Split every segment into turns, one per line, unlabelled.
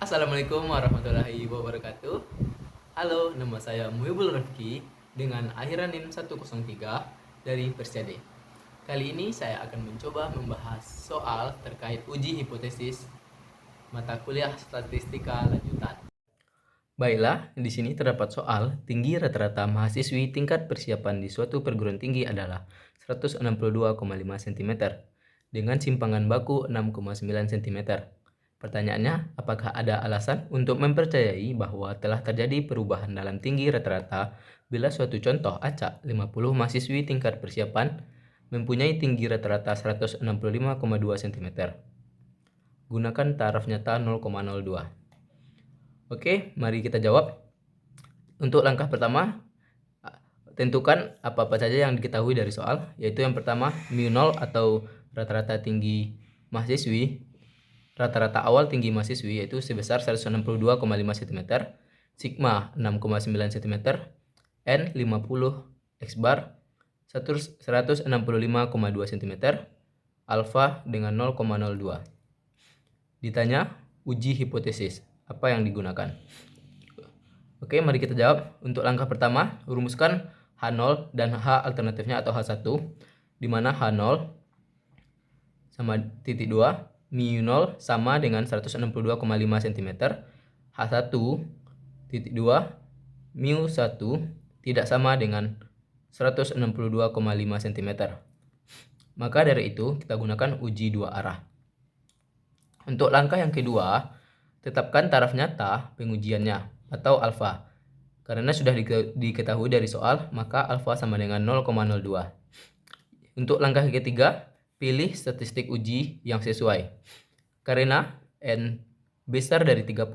Assalamualaikum warahmatullahi wabarakatuh. Halo, nama saya Muhibul Rifki dengan akhiran NIM 103 dari Persiade. Kali ini saya akan mencoba membahas soal terkait uji hipotesis mata kuliah statistika lanjutan. Baiklah, di sini terdapat soal tinggi rata-rata mahasiswi tingkat persiapan di suatu perguruan tinggi adalah 162,5 cm dengan simpangan baku 6,9 cm. Pertanyaannya, apakah ada alasan untuk mempercayai bahwa telah terjadi perubahan dalam tinggi rata-rata bila suatu contoh acak 50 mahasiswi tingkat persiapan mempunyai tinggi rata-rata 165,2 cm? Gunakan taraf nyata 0,02. Oke, mari kita jawab. Untuk langkah pertama, tentukan apa-apa saja yang diketahui dari soal, yaitu yang pertama, mu0 atau rata-rata tinggi mahasiswi. Rata-rata awal tinggi mahasiswi yaitu sebesar 162,5 cm, sigma 6,9 cm, n 50, x bar 165,2 cm, alfa dengan 0,02. Ditanya uji hipotesis, apa yang digunakan? Oke, mari kita jawab. Untuk langkah pertama, rumuskan H0 dan H alternatifnya atau H1, di mana H0 sama titik 2, mu0 sama dengan 162,5 cm, H1 titik 2, mu1 tidak sama dengan 162,5 cm. Maka dari itu kita gunakan uji dua arah. Untuk langkah yang kedua, tetapkan taraf nyata pengujiannya atau alfa. Karena sudah diketahui dari soal, maka alfa sama dengan 0,02. Untuk langkah ketiga, pilih statistik uji yang sesuai. Karena n besar dari 30,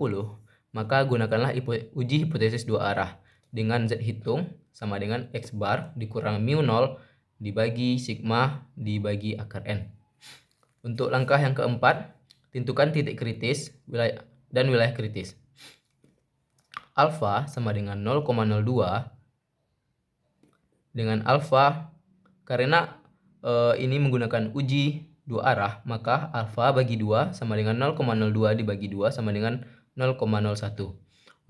maka gunakanlah uji hipotesis dua arah dengan z hitung sama dengan x bar dikurang mu0 dibagi sigma dibagi akar n. Untuk langkah yang keempat, tentukan titik kritis dan wilayah kritis. Alfa sama dengan 0,02 dengan alfa, karena ini menggunakan uji dua arah, maka alfa bagi 2 sama dengan 0,02 dibagi 2 sama dengan 0,01.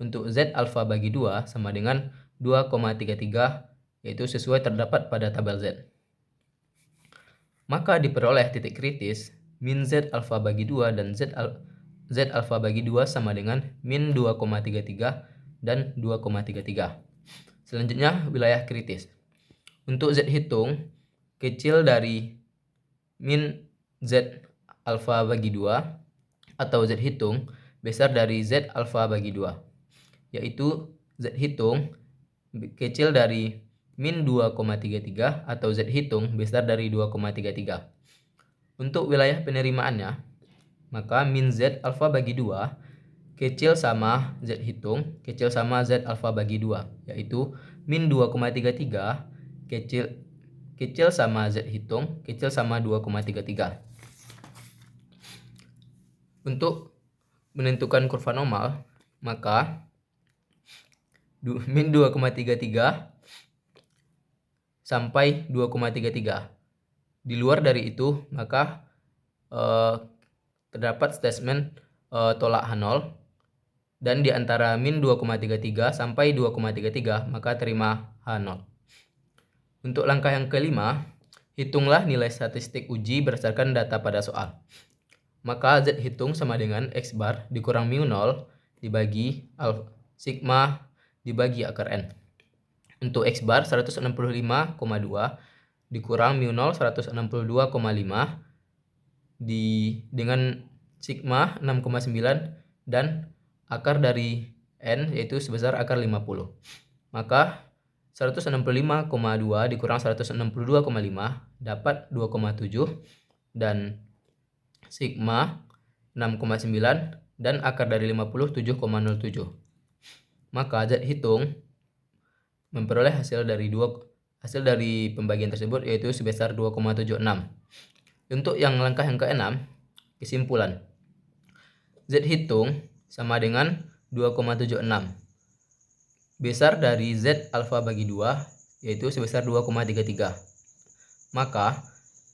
Untuk z alfa bagi 2 sama dengan 2,33, yaitu sesuai terdapat pada tabel z. Maka diperoleh titik kritis min z alfa bagi 2 dan z alfa bagi 2 sama dengan min 2,33 dan 2,33. Selanjutnya wilayah kritis. Untuk z hitung kecil dari min z alfa bagi 2 atau z hitung besar dari z alfa bagi 2, yaitu z hitung kecil dari min 2,33 atau z hitung besar dari 2,33. Untuk wilayah penerimaannya, maka min z alfa bagi 2 kecil sama z hitung kecil sama z alfa bagi 2, yaitu min 2,33 kecil sama z hitung kecil sama 2,33. Untuk menentukan kurva normal, maka min 2,33 sampai 2,33. Di luar dari itu, maka terdapat statement tolak H0, dan di antara min 2,33 sampai 2,33 maka terima H0. Untuk langkah yang kelima, hitunglah nilai statistik uji berdasarkan data pada soal. Maka z hitung sama dengan x bar dikurang mu0 dibagi sigma dibagi akar n. Untuk x bar 165,2 dikurang mu0 162,5 dengan sigma 6,9 dan akar dari n yaitu sebesar akar 50. Maka 165,2 dikurang 162,5 dapat 2,7 dan sigma 6,9 dan akar dari 50 7,07. Maka z hitung memperoleh hasil dari pembagian tersebut yaitu sebesar 2,76. Untuk yang langkah yang keenam, kesimpulan. Z hitung sama dengan 2,76. Besar dari z alfa bagi 2 yaitu sebesar 2,33. Maka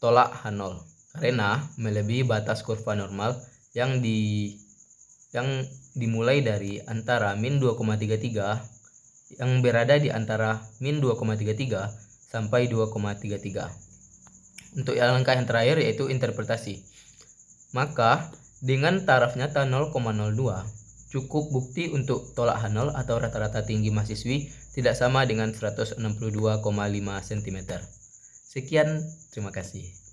tolak H0 karena melebihi batas kurva normal yang yang dimulai dari antara min 2,33 yang berada di antara min 2,33 sampai 2,33. Untuk langkah yang terakhir yaitu interpretasi. Maka dengan taraf nyata 0,02 cukup bukti untuk tolak H0 atau rata-rata tinggi mahasiswi tidak sama dengan 162,5 cm. Sekian, terima kasih.